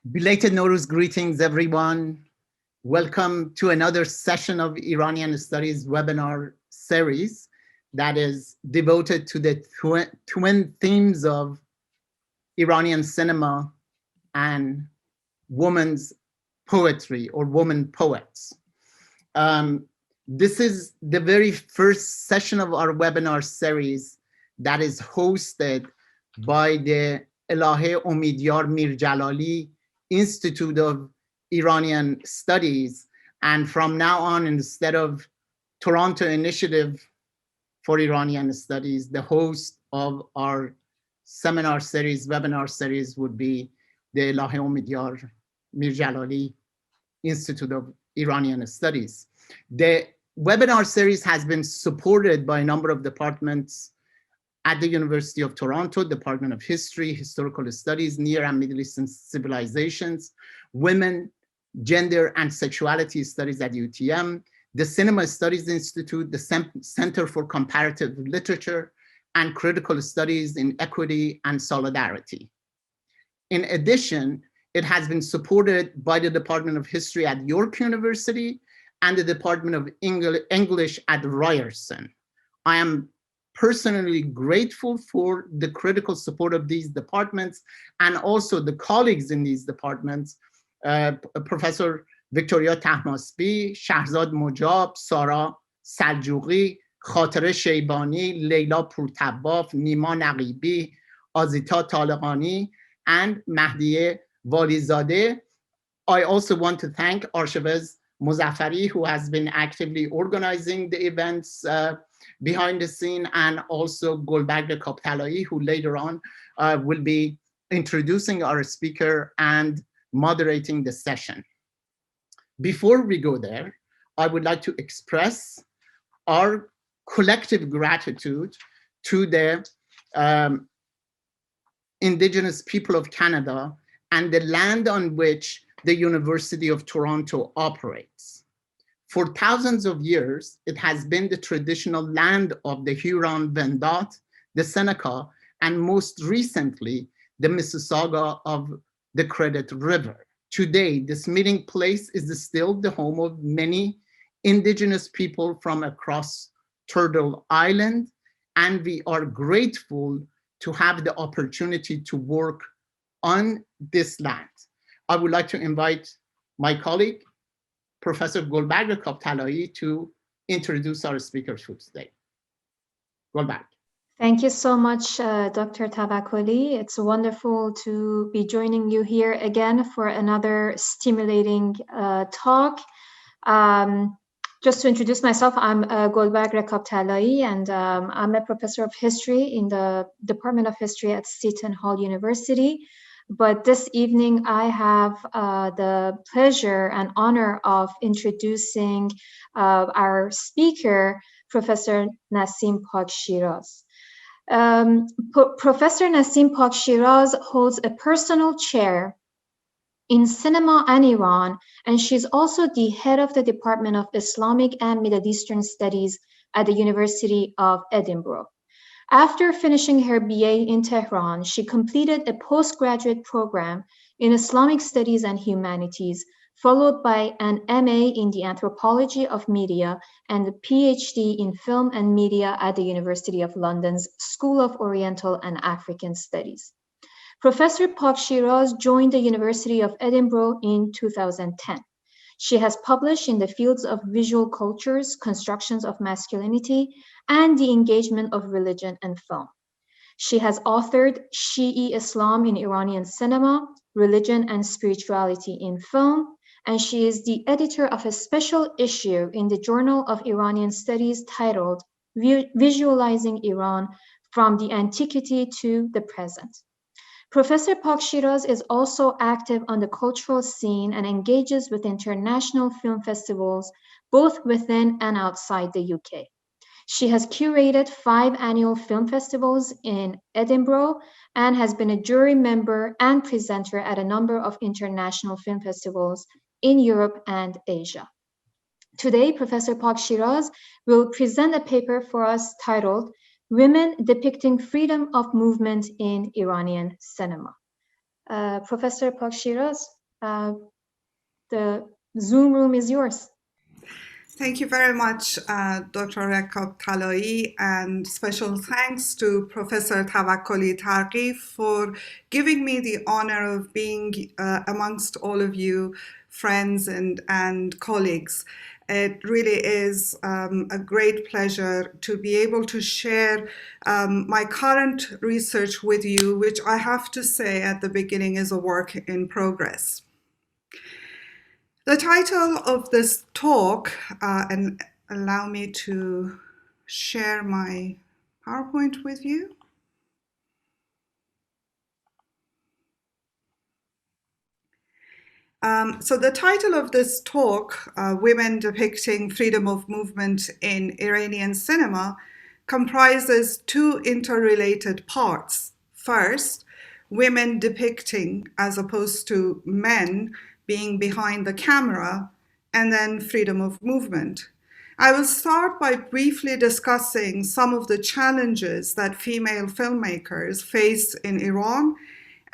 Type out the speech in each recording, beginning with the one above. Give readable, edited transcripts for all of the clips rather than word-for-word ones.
Belated Nowruz greetings, everyone. Welcome to another session of Iranian Studies webinar series that is devoted to the twin themes of Iranian cinema and women's poetry or women poets. This is the very first session of our webinar series that is hosted by the Elahé Omidyar Mir-Djalali Institute of Iranian Studies. And from now on, instead of Toronto Initiative for Iranian Studies, the host of our seminar series, webinar series would be the Elahé Omidyar Mir-Djalali Institute of Iranian Studies. The webinar series has been supported by a number of departments at the University of Toronto, Department of History, Historical Studies, Near and Middle Eastern Civilizations, Women, Gender and Sexuality Studies at UTM, the Cinema Studies Institute, the Center for Comparative Literature, and Critical Studies in Equity and Solidarity. In addition, it has been supported by the Department of History at York University and the Department of English at Ryerson. I am personally grateful for the critical support of these departments and also the colleagues in these departments, Professor Victoria Tahmasbi, Shahzad Mojab, Sara Saljouqi, Khatere Sheibani, Leila Purtabaf, Nima Naqibi, Azita Talaqani, and Mahdiye Walizadeh. I also want to thank Archivist Muzaffari, who has been actively organizing the events behind the scene, and also Golbagh Kaptalai, who later on will be introducing our speaker and moderating the session. Before we go there, I would like to express our collective gratitude to the Indigenous people of Canada and the land on which the University of Toronto operates. For thousands of years, it has been the traditional land of the Huron-Wendat, the Seneca, and most recently, the Mississauga of the Credit River. Today, this meeting place is still the home of many Indigenous people from across Turtle Island, and we are grateful to have the opportunity to work on this land. I would like to invite my colleague, Professor Golbagh Kaptalai, to introduce our speakers for today. Golbagh. Thank you so much, Dr. Tawakkoli. It's wonderful to be joining you here again for another stimulating talk. Just to introduce myself, I'm Golbagh Kaptalai, and I'm a professor of history in the Department of History at Seton Hall University. But this evening, I have the pleasure and honor of introducing our speaker, Professor Nacim Pak-Shiraz. Professor Nacim Pak-Shiraz holds a personal chair in cinema and Iran, and she's also the head of the Department of Islamic and Middle Eastern Studies at the University of Edinburgh. After finishing her BA in Tehran, she completed a postgraduate program in Islamic Studies and Humanities, followed by an MA in the Anthropology of Media and a PhD in Film and Media at the University of London's School of Oriental and African Studies. Professor Pak-Shiraz joined the University of Edinburgh in 2010. She has published in the fields of visual cultures, constructions of masculinity, and the engagement of religion and film. She has authored Shi'i Islam in Iranian Cinema, Religion and Spirituality in Film, and she is the editor of a special issue in the Journal of Iranian Studies titled Visualizing Iran from the Antiquity to the Present. Professor Pak-Shiraz is also active on the cultural scene and engages with international film festivals, both within and outside the UK. She has curated 5 annual film festivals in Edinburgh and has been a jury member and presenter at a number of international film festivals in Europe and Asia. Today, Professor Pak-Shiraz will present a paper for us titled Women Depicting Freedom of Movement in Iranian Cinema. Professor Pak-Shiraz, the Zoom room is yours. Thank you very much, Dr. Rekab Talai, and special thanks to Professor Tawakkoli Targhi for giving me the honor of being amongst all of you friends and colleagues. It really is a great pleasure to be able to share my current research with you, which I have to say at the beginning is a work in progress. The title of this talk, and allow me to share my PowerPoint with you. So the title of this talk, Women Depicting Freedom of Movement in Iranian Cinema, comprises two interrelated parts. First, women depicting as opposed to men being behind the camera, and then freedom of movement. I will start by briefly discussing some of the challenges that female filmmakers face in Iran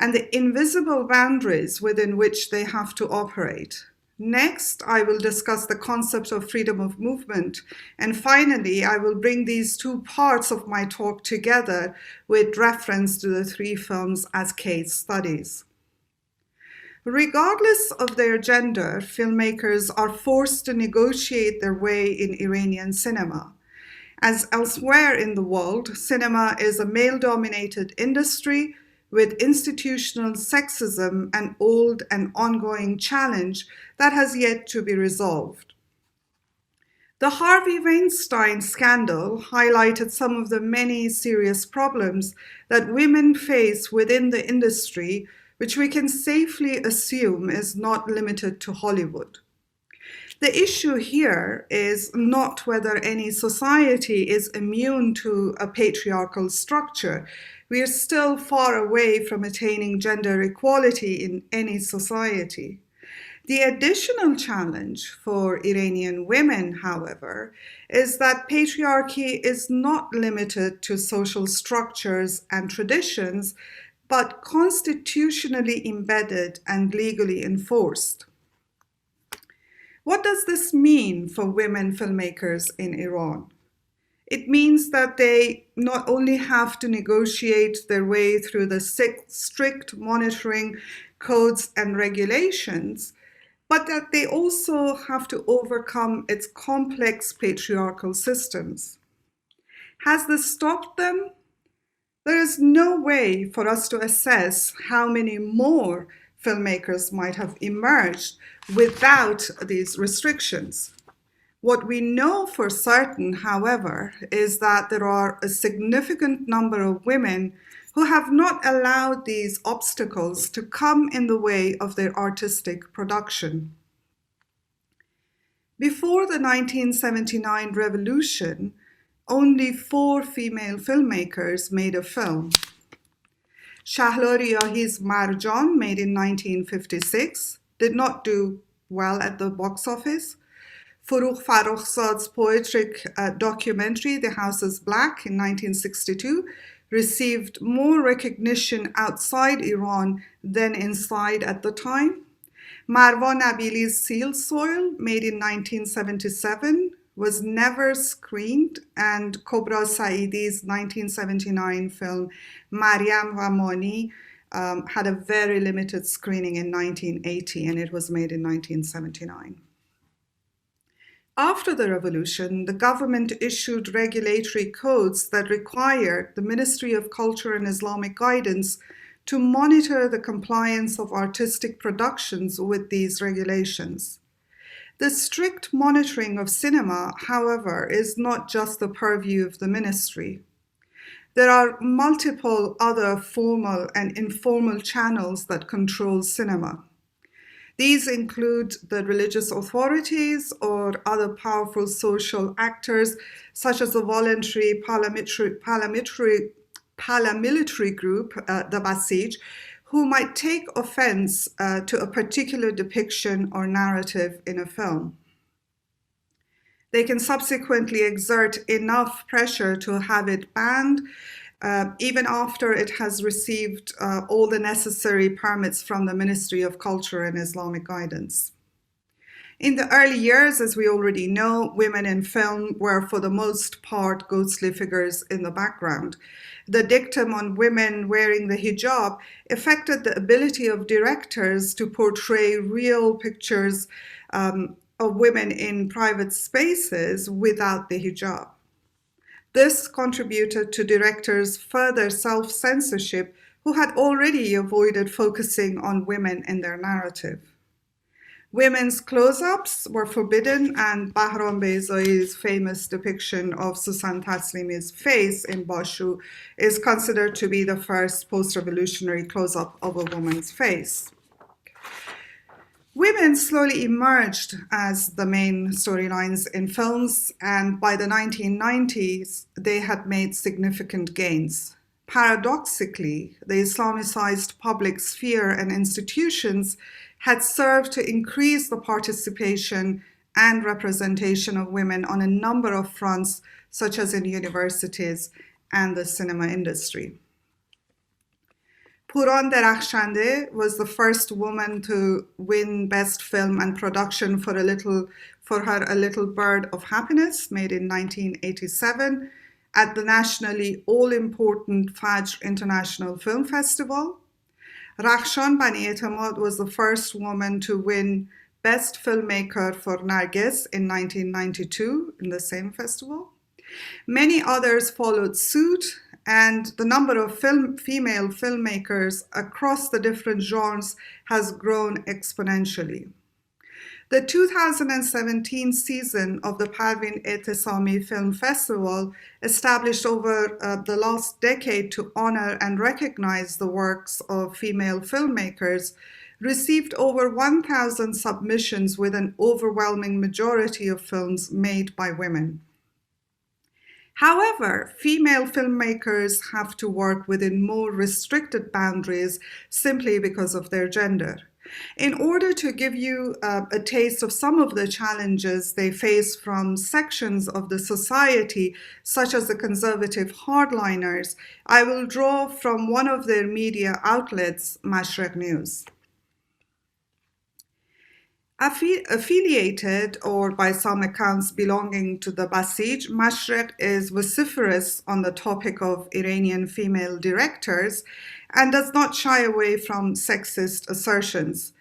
and the invisible boundaries within which they have to operate. Next, I will discuss the concept of freedom of movement. And finally, I will bring these two parts of my talk together with reference to the three films as case studies. Regardless of their gender, filmmakers are forced to negotiate their way in Iranian cinema. As elsewhere in the world, cinema is a male-dominated industry with institutional sexism, an old and ongoing challenge that has yet to be resolved. The Harvey Weinstein scandal highlighted some of the many serious problems that women face within the industry, which we can safely assume is not limited to Hollywood. The issue here is not whether any society is immune to a patriarchal structure. We are still far away from attaining gender equality in any society. The additional challenge for Iranian women, however, is that patriarchy is not limited to social structures and traditions, but constitutionally embedded and legally enforced. What does this mean for women filmmakers in Iran? It means that they not only have to negotiate their way through the strict monitoring codes and regulations, but that they also have to overcome its complex patriarchal systems. Has this stopped them? There is no way for us to assess how many more filmmakers might have emerged without these restrictions. What we know for certain, however, is that there are a significant number of women who have not allowed these obstacles to come in the way of their artistic production. Before the 1979 revolution, only 4 female filmmakers made a film. Shahla Riyahi's Marjan, made in 1956, did not do well at the box office. Forough Farrokhzad's poetic documentary, The House is Black, in 1962, received more recognition outside Iran than inside at the time. Marwa Nabili's Seal Soil, made in 1977, was never screened, and Kobra Saidi's 1979 film Maryam wa Mani had a very limited screening in 1980, and it was made in 1979. After the revolution, the government issued regulatory codes that required the Ministry of Culture and Islamic Guidance to monitor the compliance of artistic productions with these regulations. The strict monitoring of cinema, however, is not just the purview of the ministry. There are multiple other formal and informal channels that control cinema. These include the religious authorities or other powerful social actors, such as the voluntary paramilitary group, the Basij, who might take offense to a particular depiction or narrative in a film. They can subsequently exert enough pressure to have it banned, even after it has received all the necessary permits from the Ministry of Culture and Islamic Guidance. In the early years, as we already know, women in film were for the most part ghostly figures in the background. The dictum on women wearing the hijab affected the ability of directors to portray real pictures of women in private spaces without the hijab. This contributed to directors' further self-censorship, who had already avoided focusing on women in their narrative. Women's close-ups were forbidden, and Bahram Beyzai's famous depiction of Susan Taslimi's face in Bashu is considered to be the first post-revolutionary close-up of a woman's face. Women slowly emerged as the main storylines in films, and by the 1990s, they had made significant gains. Paradoxically, the Islamicized public sphere and institutions had served to increase the participation and representation of women on a number of fronts, such as in universities and the cinema industry. Puran Derakhshande was the first woman to win Best Film and Production for her A Little Bird of Happiness, made in 1987, at the nationally all-important Fajr International Film Festival. Rakhshan Bani-Etamad was the first woman to win Best Filmmaker for Nargis in 1992 in the same festival. Many others followed suit, and the number of female filmmakers across the different genres has grown exponentially. The 2017 season of the Parvin Ehtesami Film Festival, established over the last decade to honor and recognize the works of female filmmakers, received over 1,000 submissions, with an overwhelming majority of films made by women. However, female filmmakers have to work within more restricted boundaries simply because of their gender. In order to give you a taste of some of the challenges they face from sections of the society, such as the conservative hardliners, I will draw from one of their media outlets, Mashreq News. Affiliated, or by some accounts belonging to the Basij, Mashreq is vociferous on the topic of Iranian female directors and does not shy away from sexist assertions.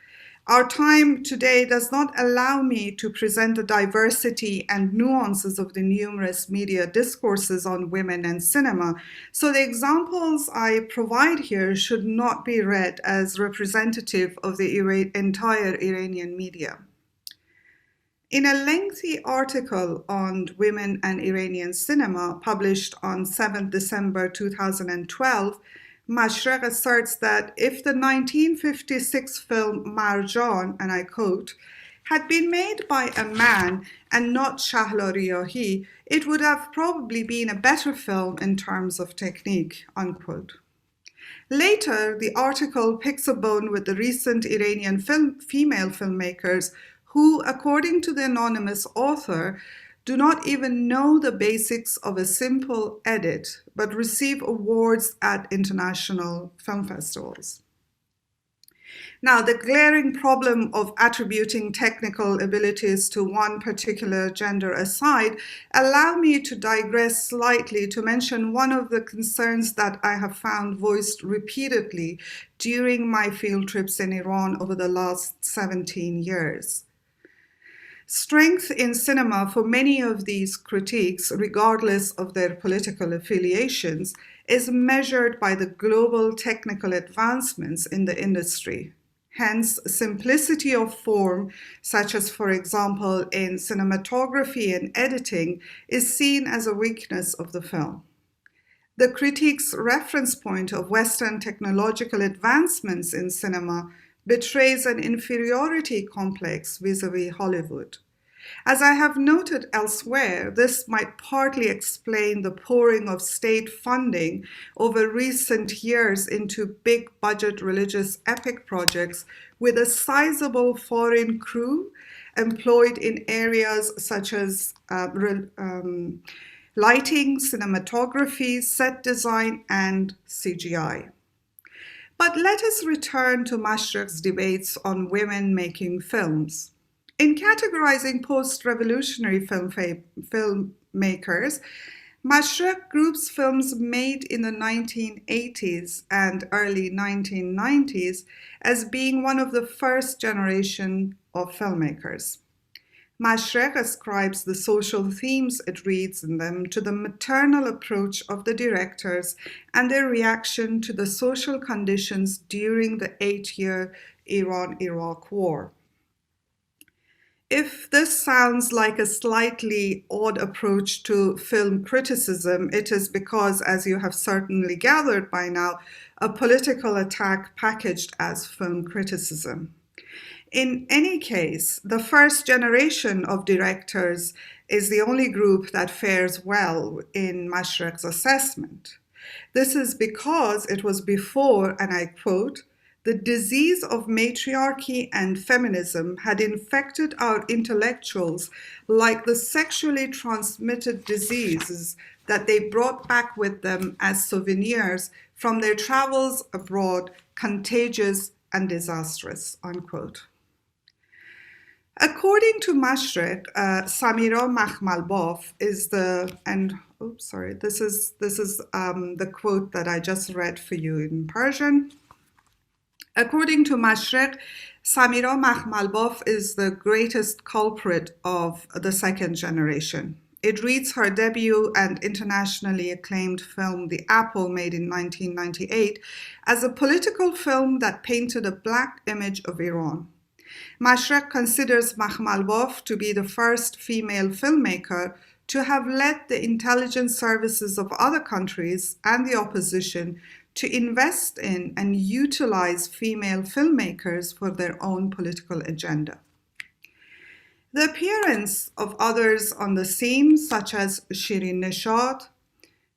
Our time today does not allow me to present the diversity and nuances of the numerous media discourses on women and cinema, so the examples I provide here should not be read as representative of the entire Iranian media. In a lengthy article on women and Iranian cinema published on 7 December 2012, Mashreq asserts that if the 1956 film Marjan, and I quote, had been made by a man and not Shahla Riyahi, it would have probably been a better film in terms of technique, unquote. Later, the article picks a bone with the recent Iranian female filmmakers who, according to the anonymous author, do not even know the basics of a simple edit, but receive awards at international film festivals. Now, the glaring problem of attributing technical abilities to one particular gender aside, allow me to digress slightly to mention one of the concerns that I have found voiced repeatedly during my field trips in Iran over the last 17 years. Strength in cinema for many of these critiques, regardless of their political affiliations, is measured by the global technical advancements in the industry. Hence, simplicity of form, such as, for example, in cinematography and editing, is seen as a weakness of the film. The critique's reference point of Western technological advancements in cinema betrays an inferiority complex vis-à-vis Hollywood. As I have noted elsewhere, this might partly explain the pouring of state funding over recent years into big-budget religious epic projects with a sizable foreign crew employed in areas such as lighting, cinematography, set design, and CGI. But let us return to Mashrek's debates on women making films. In categorizing post-revolutionary filmmakers, Mashrek groups films made in the 1980s and early 1990s as being one of the first generation of filmmakers. Mashrek ascribes the social themes it reads in them to the maternal approach of the directors and their reaction to the social conditions during the 8-year Iran-Iraq War. If this sounds like a slightly odd approach to film criticism, it is because, as you have certainly gathered by now, a political attack packaged as film criticism. In any case, the first generation of directors is the only group that fares well in Mashrek's assessment. This is because it was before, and I quote, "The disease of matriarchy and feminism had infected our intellectuals like the sexually transmitted diseases that they brought back with them as souvenirs from their travels abroad, contagious and disastrous," unquote. According to Mashrek, Samira Makhmalbaf is the, and this is the quote that I just read for you in Persian. According to Mashrek, Samira Makhmalbaf is the greatest culprit of the second generation. It reads her debut and internationally acclaimed film, The Apple, made in 1998, as a political film that painted a black image of Iran. Mashrek considers Makhmalbaf to be the first female filmmaker to have led the intelligence services of other countries and the opposition to invest in and utilize female filmmakers for their own political agenda. The appearance of others on the scene, such as Shirin Nishad,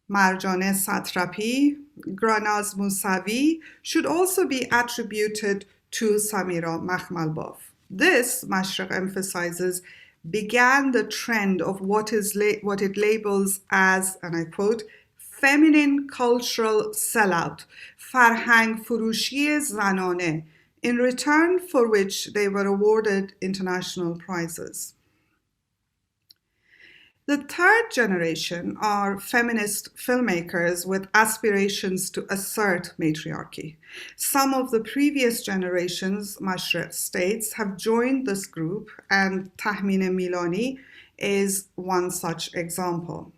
Marjane Satrapi, Granaz Musavi, should also be attributed to Samira Makhmalbaf. This, Mashrek emphasizes, began the trend of what it labels as, and I quote, feminine cultural sellout, farhang furushi zanane, in return for which they were awarded international prizes. The third generation are feminist filmmakers with aspirations to assert matriarchy. Some of the previous generations, Mashrek states, have joined this group, and Tahmine Milani is one such example.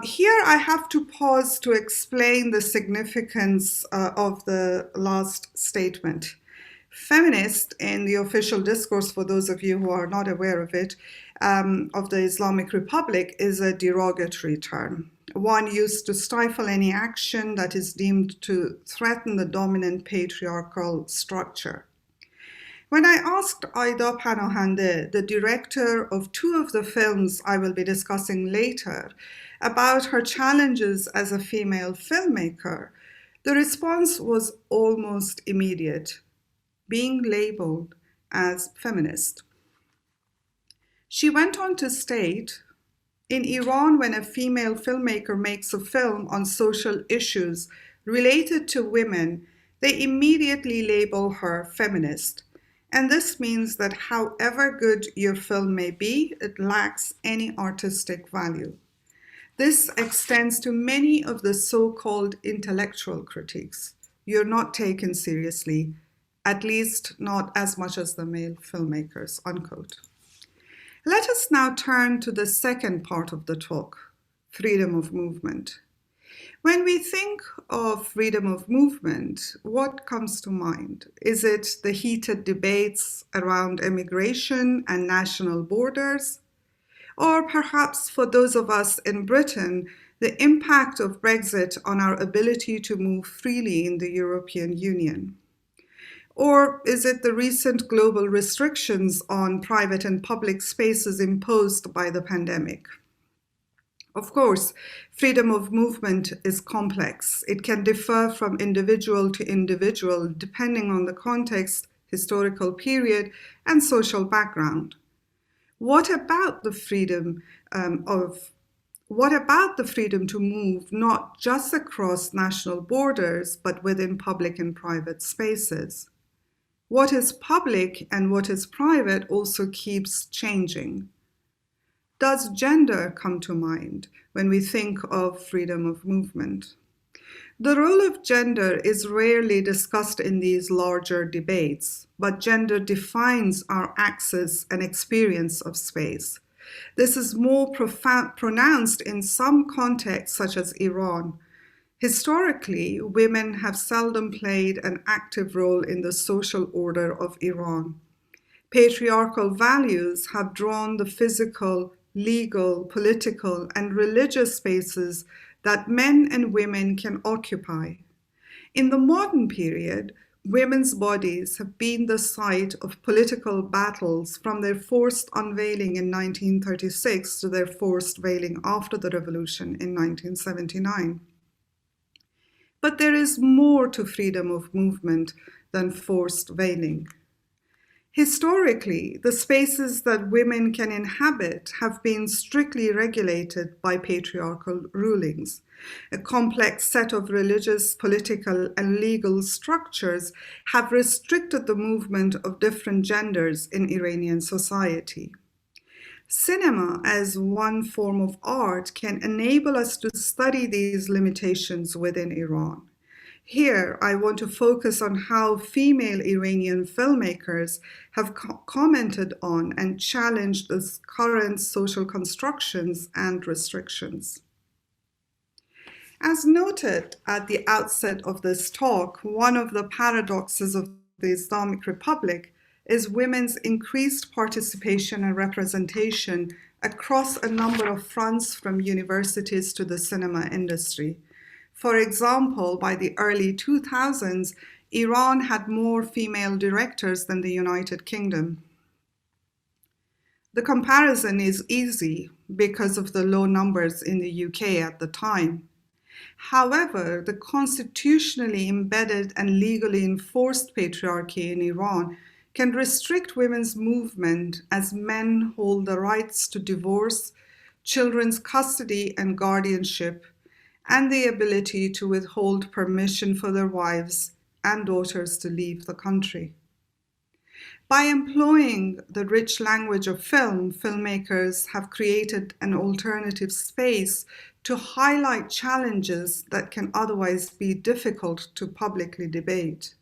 Here I have to pause to explain the significance of the last statement. Feminist, in the official discourse, for those of you who are not aware of it, of the Islamic Republic, is a derogatory term, one used to stifle any action that is deemed to threaten the dominant patriarchal structure. When I asked Aida Panahande, the director of two of the films I will be discussing later, about her challenges as a female filmmaker, the response was almost immediate: being labeled as feminist. She went on to state, in Iran, when a female filmmaker makes a film on social issues related to women, they immediately label her feminist. And this means that however good your film may be, it lacks any artistic value. This extends to many of the so-called intellectual critiques. You're not taken seriously, at least not as much as the male filmmakers, unquote. Let us now turn to the second part of the talk, freedom of movement. When we think of freedom of movement, what comes to mind? Is it the heated debates around immigration and national borders? Or perhaps for those of us in Britain, the impact of Brexit on our ability to move freely in the European Union? Or is it the recent global restrictions on private and public spaces imposed by the pandemic? Of course, freedom of movement is complex. It can differ from individual to individual depending on the context, historical period, and social background. What about the freedom of What about the freedom to move not just across national borders, but within public and private spaces? What is public and what is private also keeps changing. Does gender come to mind when we think of freedom of movement? The role of gender is rarely discussed in these larger debates, but gender defines our access and experience of space. This is more pronounced in some contexts, such as Iran. Historically, women have seldom played an active role in the social order of Iran. Patriarchal values have drawn the physical, legal, political, and religious spaces that men and women can occupy. In the modern period, women's bodies have been the site of political battles from their forced unveiling in 1936 to their forced veiling after the revolution in 1979. But there is more to freedom of movement than forced veiling. Historically, the spaces that women can inhabit have been strictly regulated by patriarchal rulings. A complex set of religious, political, and legal structures have restricted the movement of different genders in Iranian society. Cinema, as one form of art, can enable us to study these limitations within Iran. Here, I want to focus on how female Iranian filmmakers have commented on and challenged the current social constructions and restrictions. As noted at the outset of this talk, one of the paradoxes of the Islamic Republic is women's increased participation and representation across a number of fronts, from universities to the cinema industry. For example, by the early 2000s, Iran had more female directors than the United Kingdom. The comparison is easy because of the low numbers in the UK at the time. However, the constitutionally embedded and legally enforced patriarchy in Iran can restrict women's movement as men hold the rights to divorce, children's custody and guardianship, and the ability to withhold permission for their wives and daughters to leave the country. By employing the rich language of film, filmmakers have created an alternative space to highlight challenges that can otherwise be difficult to publicly debate.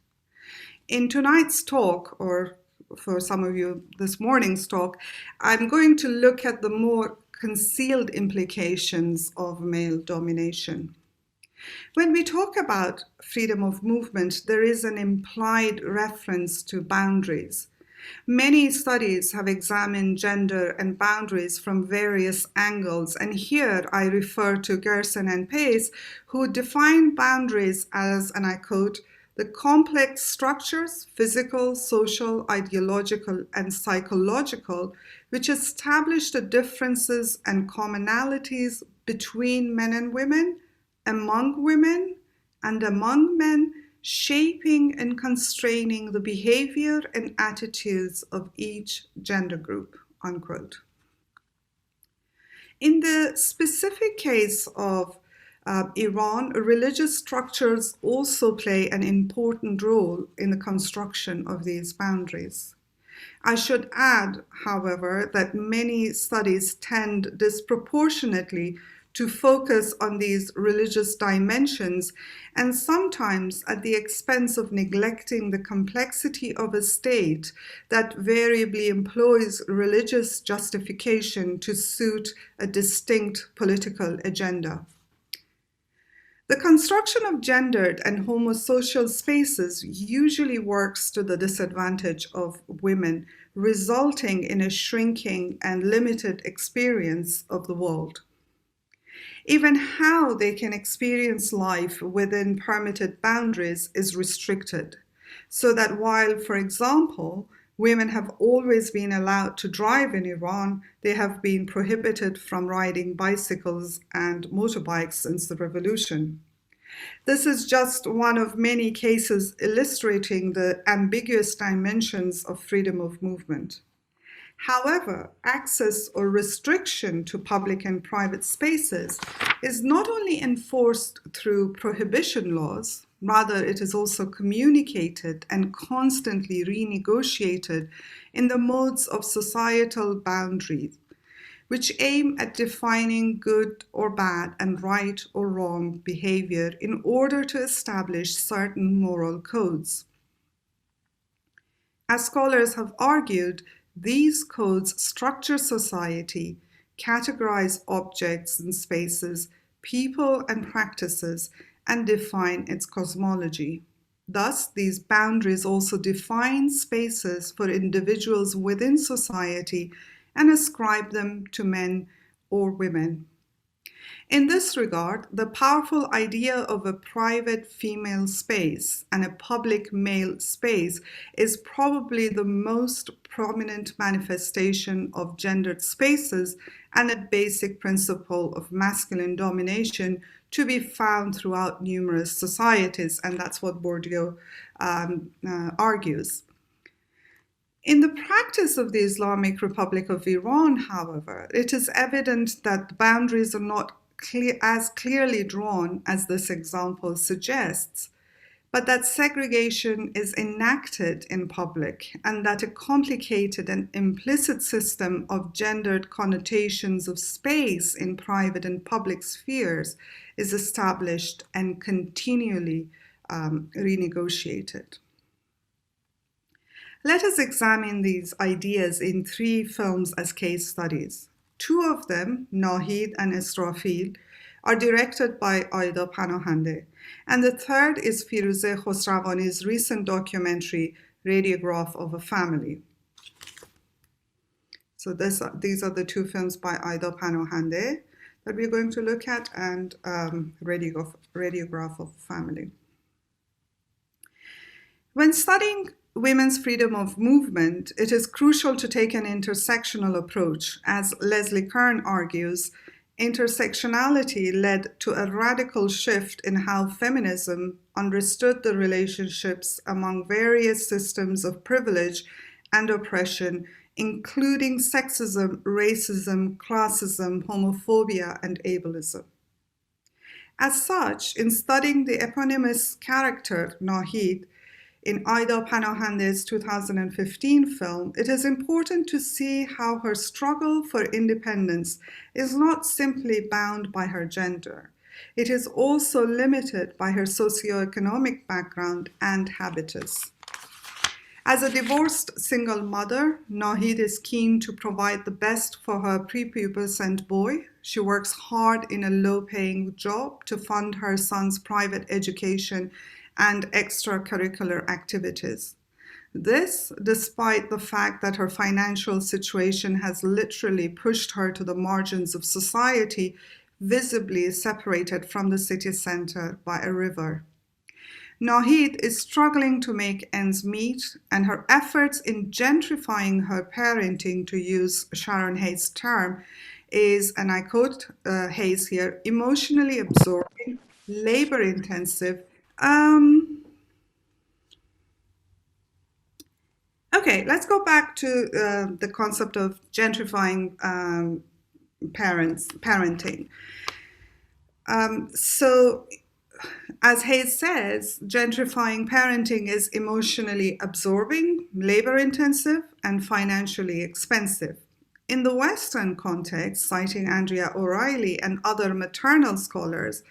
In tonight's talk, or for some of you this morning's talk, I'm going to look at the more concealed implications of male domination. When we talk about freedom of movement, there is an implied reference to boundaries. Many studies have examined gender and boundaries from various angles, and here I refer to Ryerson and Pace, who define boundaries as, and I quote, the complex structures, physical, social, ideological, and psychological, which establish the differences and commonalities between men and women, among women, and among men, shaping and constraining the behavior and attitudes of each gender group, unquote. In the specific case of Iran, religious structures also play an important role in the construction of these boundaries. I should add, however, that many studies tend disproportionately to focus on these religious dimensions, and sometimes at the expense of neglecting the complexity of a state that variably employs religious justification to suit a distinct political agenda. The construction of gendered and homosocial spaces usually works to the disadvantage of women, resulting in a shrinking and limited experience of the world. Even how they can experience life within permitted boundaries is restricted, so that while, for example, women have always been allowed to drive in Iran, they have been prohibited from riding bicycles and motorbikes since the revolution. This is just one of many cases illustrating the ambiguous dimensions of freedom of movement. However, access or restriction to public and private spaces is not only enforced through prohibition laws, rather it is also communicated and constantly renegotiated in the modes of societal boundaries, which aim at defining good or bad and right or wrong behavior in order to establish certain moral codes. As scholars have argued, these codes structure society, categorize objects and spaces, people and practices, and define its cosmology. Thus, these boundaries also define spaces for individuals within society and ascribe them to men or women. In this regard, the powerful idea of a private female space and a public male space is probably the most prominent manifestation of gendered spaces and a basic principle of masculine domination to be found throughout numerous societies, and that's what Bourdieu argues. In the practice of the Islamic Republic of Iran, however, it is evident that the boundaries are not as clearly drawn as this example suggests, but that segregation is enacted in public and that a complicated and implicit system of gendered connotations of space in private and public spheres is established and continually renegotiated. Let us examine these ideas in 3 films as case studies. 2 of them, Nahid and Israfil, are directed by Aida Panohande, and the third is Firuze Khosrawani's recent documentary, Radiograph of a Family. So these are the 2 films by Aida Panohande that we're going to look at, and Radiograph of a Family. When studying women's freedom of movement, it is crucial to take an intersectional approach. As Leslie Kern argues, intersectionality led to a radical shift in how feminism understood the relationships among various systems of privilege and oppression, including sexism, racism, classism, homophobia, and ableism. As such, in studying the eponymous character, Nahid, in Aida Panohande's 2015 film, it is important to see how her struggle for independence is not simply bound by her gender. It is also limited by her socioeconomic background and habitus. As a divorced single mother, Nahid is keen to provide the best for her prepubescent boy. She works hard in a low-paying job to fund her son's private education and extracurricular activities. This, despite the fact that her financial situation has literally pushed her to the margins of society, visibly separated from the city center by a river. Nahid is struggling to make ends meet, and her efforts in gentrifying her parenting, to use Sharon Hayes' term, is, and I quote Hayes here, emotionally absorbing, labor-intensive. Okay, let's go back to the concept of gentrifying parenting. So, as Hayes says, gentrifying parenting is emotionally absorbing, labor-intensive, and financially expensive. In the Western context, citing Andrea O'Reilly and other maternal scholars,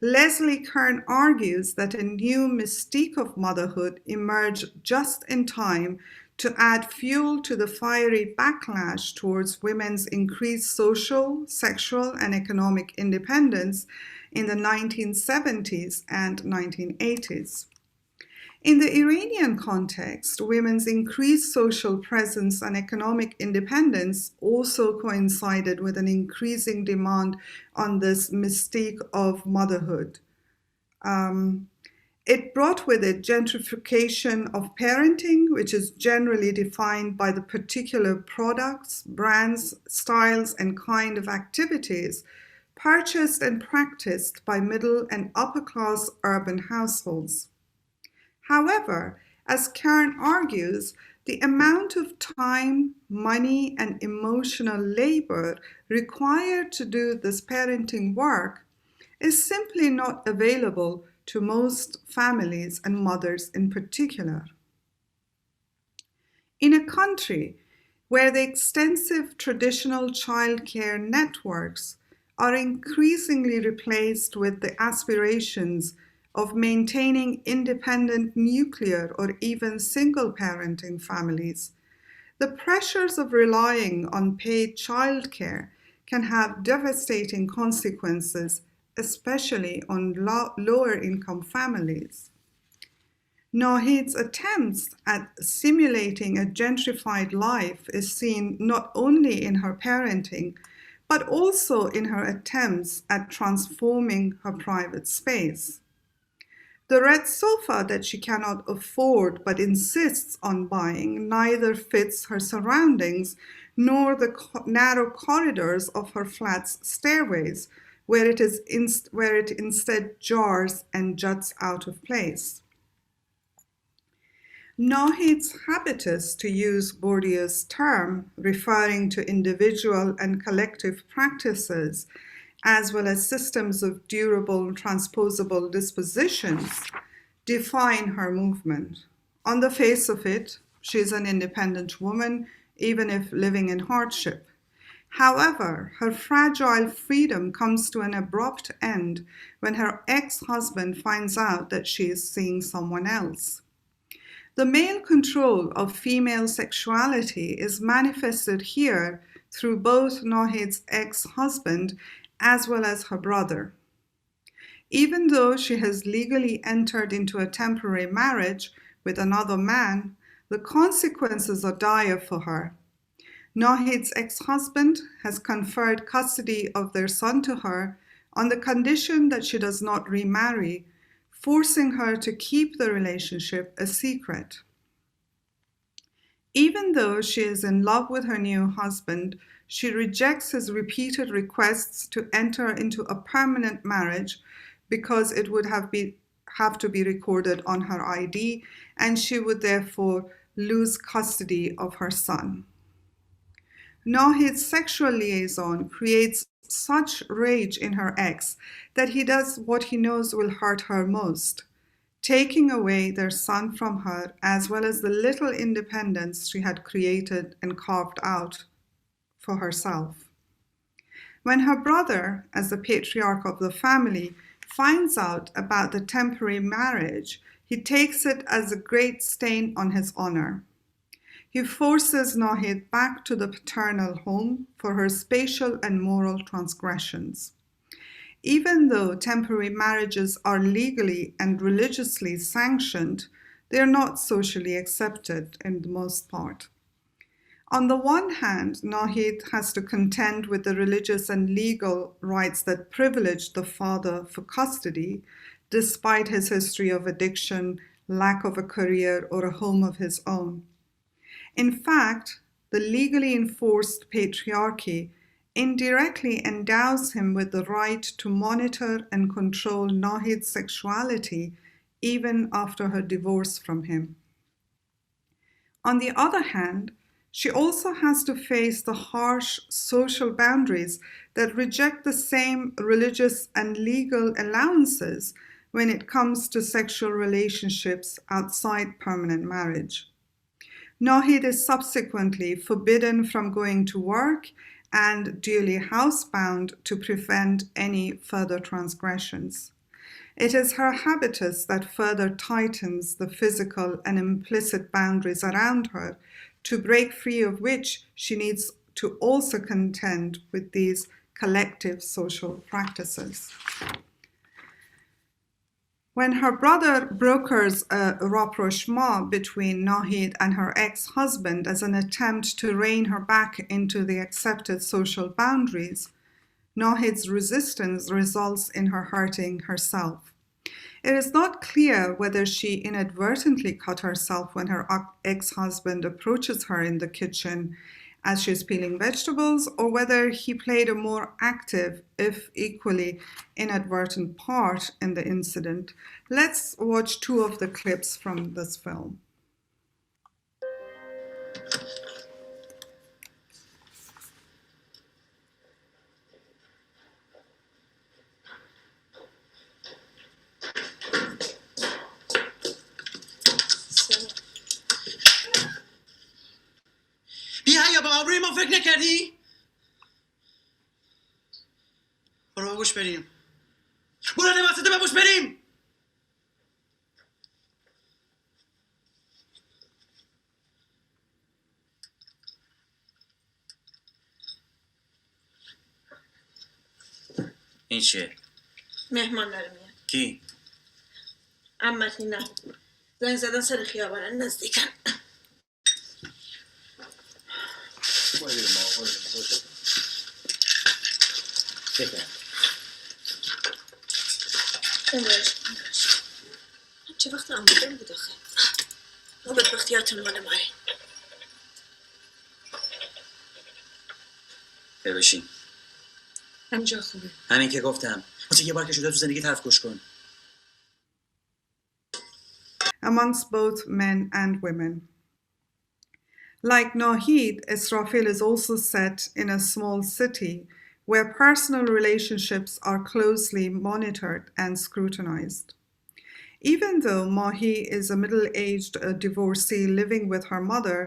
Leslie Kern argues that a new mystique of motherhood emerged just in time to add fuel to the fiery backlash towards women's increased social, sexual, and economic independence in the 1970s and 1980s. In the Iranian context, women's increased social presence and economic independence also coincided with an increasing demand on this mystique of motherhood. It brought with it gentrification of parenting, which is generally defined by the particular products, brands, styles, and kind of activities purchased and practiced by middle and upper-class urban households. However, as Kern argues, The amount of time, money, and emotional labor required to do this parenting work is simply not available to most families and mothers in particular. In a country where the extensive traditional childcare networks are increasingly replaced with the aspirations of maintaining independent nuclear or even single parenting families, the pressures of relying on paid childcare can have devastating consequences, especially on lower income families. Nahid's attempts at simulating a gentrified life is seen not only in her parenting, but also in her attempts at transforming her private space. The red sofa that she cannot afford but insists on buying neither fits her surroundings nor the narrow corridors of her flat's stairways, where it instead jars and juts out of place. Nahid's habitus, to use Bourdieu's term, referring to individual and collective practices, as well as systems of durable, transposable dispositions, define her movement. On the face of it, she is an independent woman, even if living in hardship. However, her fragile freedom comes to an abrupt end when her ex-husband finds out that she is seeing someone else. The male control of female sexuality is manifested here through both Nahid's ex-husband as well as her brother. Even though she has legally entered into a temporary marriage with another man, the consequences are dire for her. Nahid's ex-husband has conferred custody of their son to her on the condition that she does not remarry, forcing her to keep the relationship a secret. Even though she is in love with her new husband, she rejects his repeated requests to enter into a permanent marriage because it would have to be recorded on her ID, and she would therefore lose custody of her son. Nahid's sexual liaison creates such rage in her ex that he does what he knows will hurt her most, taking away their son from her as well as the little independence she had created and carved out for herself. When her brother, as the patriarch of the family, finds out about the temporary marriage, he takes it as a great stain on his honor. He forces Nahid back to the paternal home for her spatial and moral transgressions. Even though temporary marriages are legally and religiously sanctioned, they are not socially accepted in the most part. On the one hand, Nahid has to contend with the religious and legal rights that privilege the father for custody, despite his history of addiction, lack of a career, or a home of his own. In fact, the legally enforced patriarchy indirectly endows him with the right to monitor and control Nahid's sexuality even after her divorce from him. On the other hand, she also has to face the harsh social boundaries that reject the same religious and legal allowances when it comes to sexual relationships outside permanent marriage. Nahid is subsequently forbidden from going to work and duly housebound to prevent any further transgressions. It is her habitus that further tightens the physical and implicit boundaries around her, to break free of which she needs to also contend with these collective social practices. When her brother brokers a rapprochement between Nahid and her ex-husband as an attempt to rein her back into the accepted social boundaries, Nahid's resistance results in her hurting herself. It is not clear whether she inadvertently cut herself when her ex-husband approaches her in the kitchen as she's peeling vegetables, or whether he played a more active, if equally inadvertent part in the incident. Let's watch two of the clips from this film. فکر نکردی؟ برو ببوش بریم. برو نواسطه ببوش بریم. این چیه؟ مهمان داره میاد. کی؟ عمتی نه. زنگ زدن سر خیابانن نزدیکن. چه وقت آمدن بود آخه؟ ما بدبختیاتون مال ماره. بشین. همینجا خوبه. همین که گفتم. واسه یه بار که شده تو زندگی حرف گوش کن. Amongst both men and women. Like Nahid, Israfil is also set in a small city where personal relationships are closely monitored and scrutinized. Even though Mahi is a middle-aged divorcee living with her mother,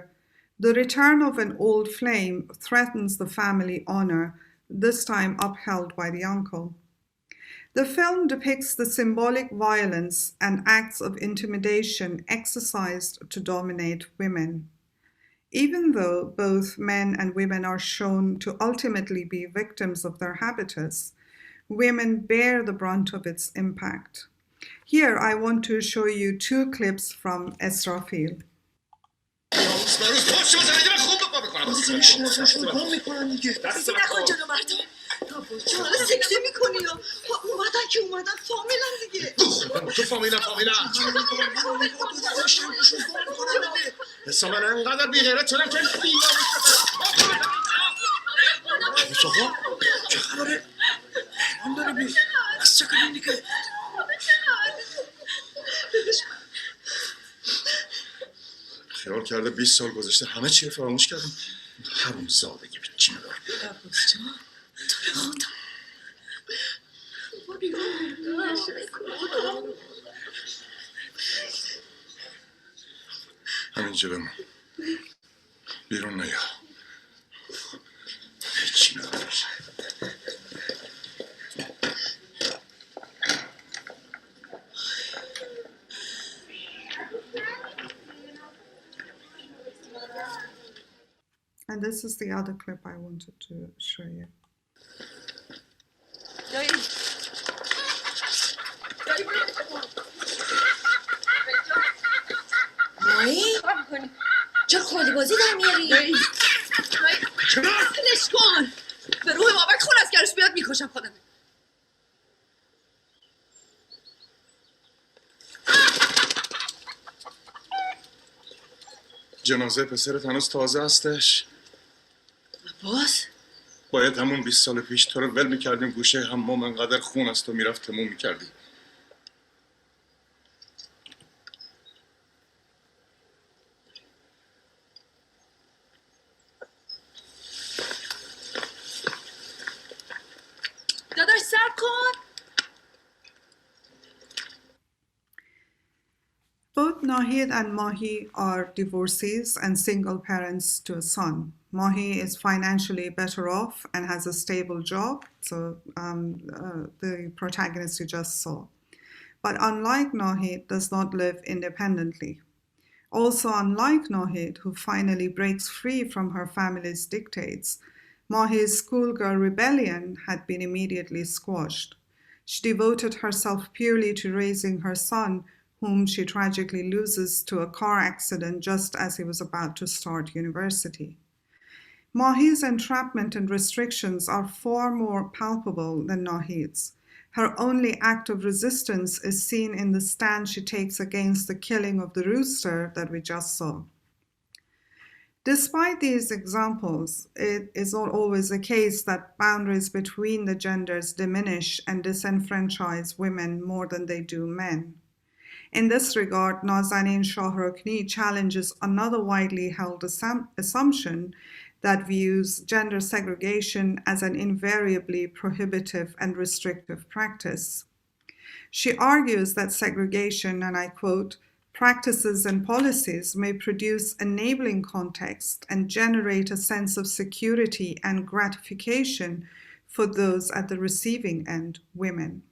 the return of an old flame threatens the family honor, this time upheld by the uncle. The film depicts the symbolic violence and acts of intimidation exercised to dominate women. Even though both men and women are shown to ultimately be victims of their habitus, women bear the brunt of its impact. Here I want to show you two clips from Esrafil. حالا سکسی میکنی یا اومدن که اومدن فامیلن دیگه. تو فامیلن حسا من انقدر بیغیرت شدم که آقا چه خبره؟ مهمان داره بی از چه کنیم دیگه؟ خیال کرده 20 سال گذشته همه چی رو فراموش کردم. حروم زادگی بیچی ندار. همینجا بمون. بیرون نیا. هیچی ندار. And this is the other clip I wanted to show you. مایی؟ چرا خالی بازی در میاری؟ نش کن به روح بابک خون از گرش بیاد میکشم خودم. جنازه پسرت هنوز تازه هستش. باز؟ باید همون 20 سال پیش تو رو ول میکردیم گوشه حمام انقدر خون از تو میرفت تموم میکردی. داداش سر کن. Both Nahid and Mahi are divorcees and single parents to a son. Mahi is financially better off and has a stable job, so the protagonist you just saw. But unlike Nahid, does not live independently. Also unlike Nahid, who finally breaks free from her family's dictates, Mahi's schoolgirl rebellion had been immediately squashed. She devoted herself purely to raising her son, whom she tragically loses to a car accident just as he was about to start university. Mahi's entrapment and restrictions are far more palpable than Nahid's. Her only act of resistance is seen in the stand she takes against the killing of the rooster that we just saw. Despite these examples, it is not always the case that boundaries between the genders diminish and disenfranchise women more than they do men. In this regard, Nazanin Shahrukni challenges another widely held assumption that views gender segregation as an invariably prohibitive and restrictive practice. She argues that segregation, and I quote, practices and policies may produce enabling context and generate a sense of security and gratification for those at the receiving end, women.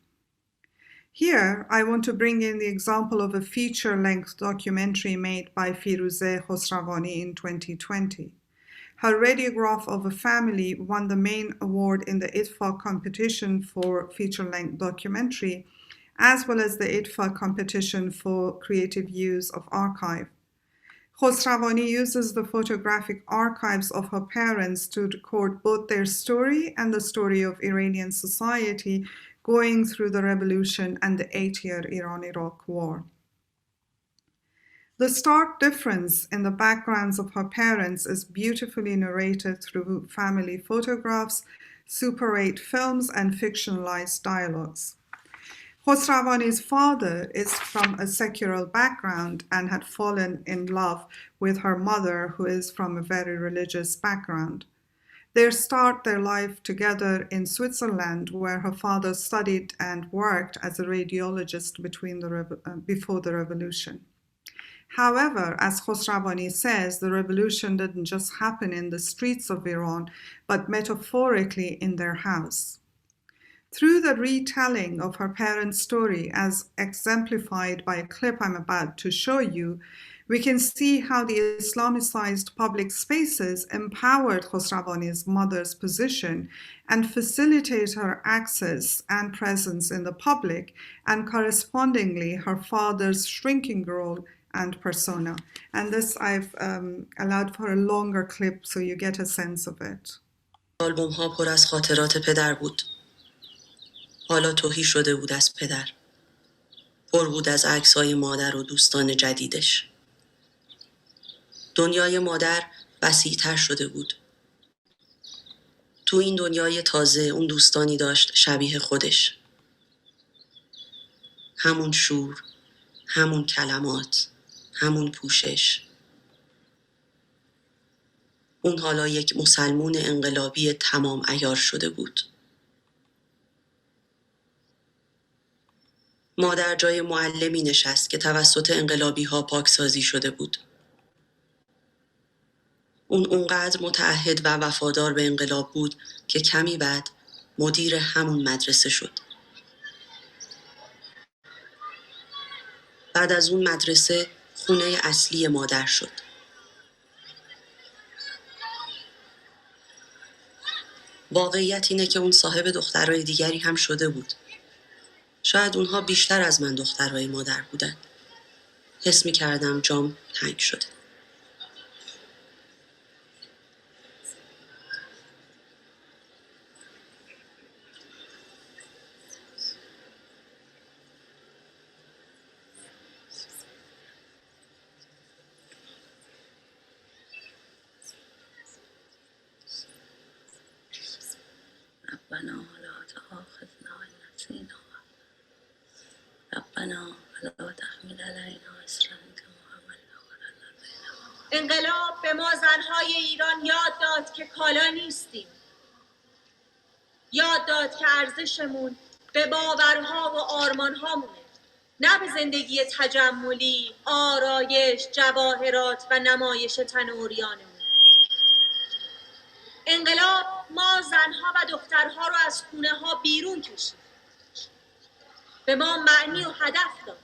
Here, I want to bring in the example of a feature-length documentary made by Firuzeh Khosravani in 2020. Her radiograph of a family won the main award in the IDFA competition for feature-length documentary, as well as the IDFA competition for creative use of archive. Khosravani uses the photographic archives of her parents to record both their story and the story of Iranian society going through the revolution and the 8-year Iran-Iraq war. The stark difference in the backgrounds of her parents is beautifully narrated through family photographs, Super 8 films, and fictionalized dialogues. Khosravani's father is from a secular background and had fallen in love with her mother, who is from a very religious background. They start their life together in Switzerland, where her father studied and worked as a radiologist before the revolution. However, as Khosravani says, the revolution didn't just happen in the streets of Iran, but metaphorically in their house. Through the retelling of her parents' story, as exemplified by a clip I'm about to show you, we can see how the Islamicized public spaces empowered Khosravani's mother's position and facilitated her access and presence in the public, and correspondingly her father's shrinking role and persona. And this I've allowed for a longer clip so you get a sense of it. آلبوم ها پر از خاطرات پدر بود. حالا تهی شده بود از پدر. پر بود از عکس‌های مادر و دوستان جدیدش. دنیای مادر وسیع‌تر شده بود. تو این دنیای تازه اون دوستانی داشت شبیه خودش. همون شور، همون کلمات، همون پوشش. اون حالا یک مسلمون انقلابی تمام عیار شده بود. مادر جای معلمی نشست که توسط انقلابی ها پاکسازی شده بود. اون اونقدر متعهد و وفادار به انقلاب بود که کمی بعد مدیر همون مدرسه شد. بعد از اون مدرسه خونه اصلی مادر شد. واقعیت اینه که اون صاحب دخترای دیگری هم شده بود. شاید اونها بیشتر از من دخترای مادر بودن. حس می‌کردم جام تنگ شده. ربنا لا تؤاخذنا إن نسينا ربنا لا تحمل علينا إصرا كما حملته على الذين. انقلاب به ما زنهای ایران یاد داد که کالا نیستیم. یاد داد که ارزشمون به باورها و آرمانهامونه، نه به زندگی تجملی، آرایش، جواهرات و نمایش تن عریانمون. انقلاب ما زنها و دخترها رو از خونه ها بیرون کشید. به ما معنی و هدف داد.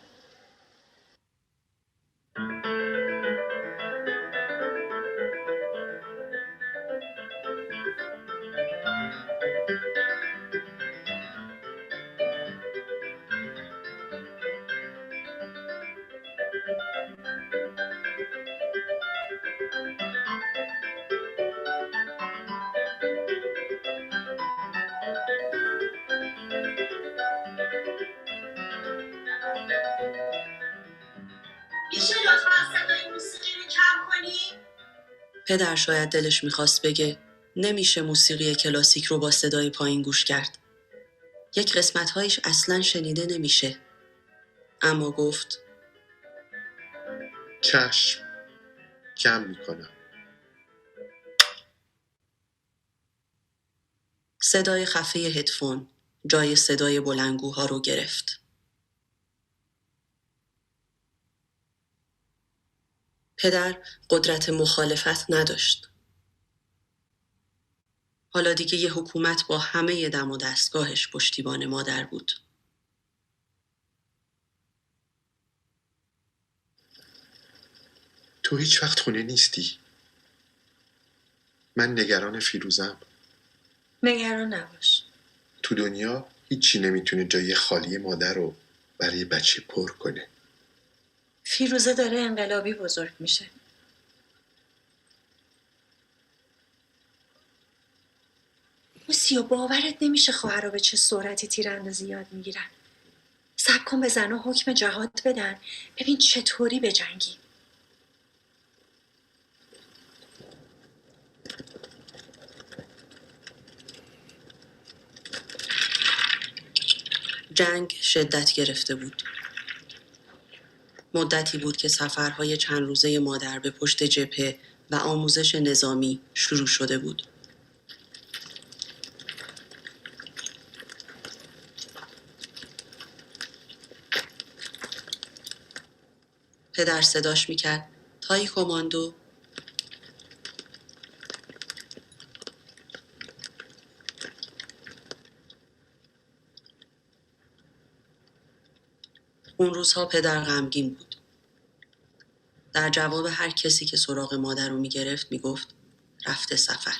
میشه لطفاً صدای موسیقی رو کم کنی؟ پدر شاید دلش میخواست بگه نمیشه موسیقی کلاسیک رو با صدای پایین گوش کرد. یک قسمت‌هایش اصلاً شنیده نمیشه. اما گفت چشم کم میکنم. صدای خفه هدفون جای صدای بلندگوها رو گرفت. پدر قدرت مخالفت نداشت. حالا دیگه یه حکومت با همه دم و دستگاهش پشتیبان مادر بود. تو هیچ وقت خونه نیستی. من نگران فیروزم. نگران نباش. تو دنیا هیچی نمیتونه جای خالی مادر رو برای بچه پر کنه. فیروزه داره انقلابی بزرگ میشه. موسیا باورت نمیشه خواهرها به چه سرعتی تیراندازی یاد میگیرن. صبر کن به زنها حکم جهاد بدن، ببین چطوری بجنگی. جنگ شدت گرفته بود. مدتی بود که سفرهای چند روزه مادر به پشت جبهه و آموزش نظامی شروع شده بود. پدر صداش میکرد تای کماندو. اون روزها پدر غمگین بود. در جواب هر کسی که سراغ مادر رو میگرفت میگفت رفته سفر.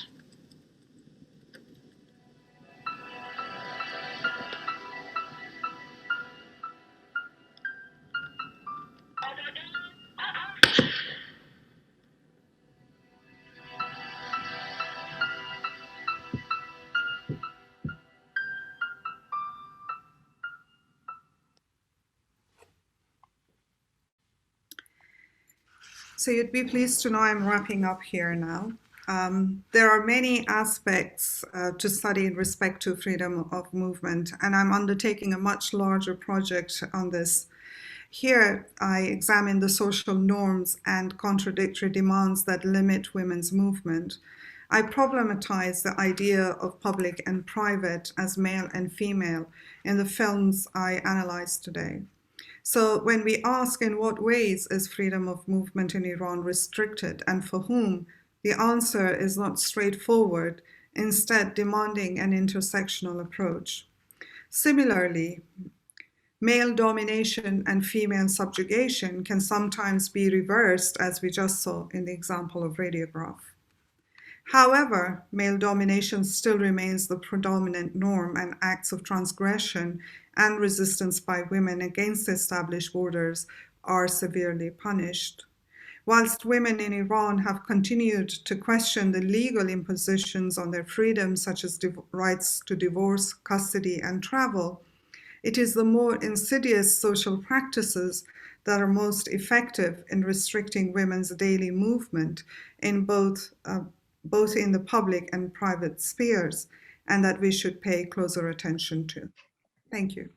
So you'd be pleased to know I'm wrapping up here now. There are many aspects to study in respect to freedom of movement, and I'm undertaking a much larger project on this. Here, I examine the social norms and contradictory demands that limit women's movement. I problematize the idea of public and private as male and female in the films I analyze today. So when we ask in what ways is freedom of movement in Iran restricted and for whom, the answer is not straightforward, instead demanding an intersectional approach. Similarly, male domination and female subjugation can sometimes be reversed, as we just saw in the example of radiograph. However, male domination still remains the predominant norm, and acts of transgression and resistance by women against established orders are severely punished. Whilst women in Iran have continued to question the legal impositions on their freedoms, such as rights to divorce, custody, and travel, it is the more insidious social practices that are most effective in restricting women's daily movement in both in the public and private spheres, and that we should pay closer attention to. Thank you.